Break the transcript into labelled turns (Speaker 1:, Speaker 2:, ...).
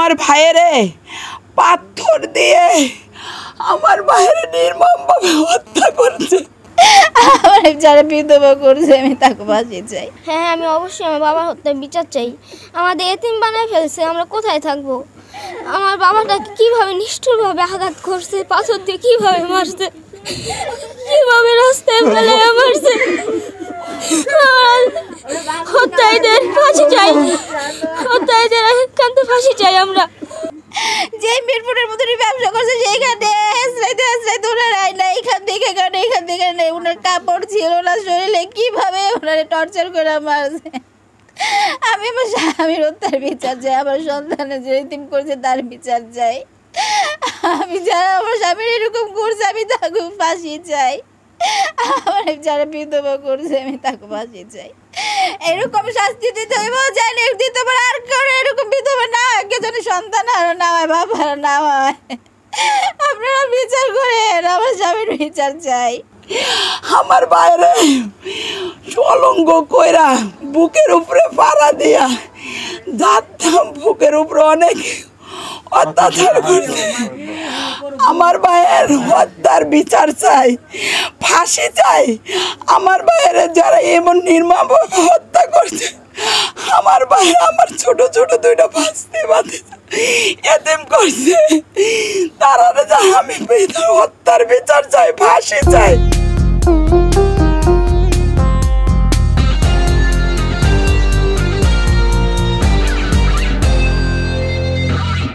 Speaker 1: আমার ভাইয়েরে পাথর দিয়ে আমার ভাইয়ের নির্মমভাবে হত্যা করছে।
Speaker 2: আমার যারা বিধবা করছে আমি তাকে ফাঁসি চাই।
Speaker 3: হ্যাঁ, আমি অবশ্যই আমার বাবার হত্যার বিচার চাই। আমাদের এতিম বানায় ফেলছে, আমরা কোথায় থাকবো? আমার বাবাটাকে কিভাবে নিষ্ঠুরভাবে আঘাত করছে, পাথর দিয়ে কিভাবে মারছে, কিভাবে রাস্তায় ফেলে মারছে। হত্যাদের ফাঁসি চাই, হত্যাদের একান্ত ফাঁসি চাই আমরা।
Speaker 2: যে মিরপুরের মতনই ব্যবসা করছে সেইখানে হেসরাইতে হেসরাইতে ওনার আইনা এইখান থেকে নেই, ওনার কাপড় ছিল না শরীরে, কিভাবে ওনারে টর্চার করে মারছে। আমি আমার স্বামীর হত্যার বিচার চাই, আমার সন্তানের যে এতিম করছে তার বিচার চাই। আমি যারা আমার স্বামীর এরকম করছে আমি তাকে ফাঁসি চাই। আমার যারা বিধবা করছে আমি তাকে ফাঁসি চাই। এরকম শাস্তি দিতে হইব জানি দিতে পারে, আর কেউ এরকম বিধবা না হয়, কে যেন সন্তান আরো না হয়, বাবা আরো না হয়। আপনারা বিচার করেন, আমার স্বামীর বিচার চাই।
Speaker 1: আমার বাইরে সলঙ্গ কইরা বুকের উপরে পাড়া দিয়া যাতাম, বুকের উপরে অনেক অত্যাচার করছে। আমার ভাইয়ের হত্যার বিচার চাই, ফাঁসি চাই। আমার ভাইয়ের যারা এমন নির্মমভাবে হত্যা করছে, আমার ভাইয়ের আমার ছোট ছোট দুইটা ভাস্তি বাদে এতিম করছে, তারা যা আমি হত্যার বিচার চাই, ফাঁসি চাই।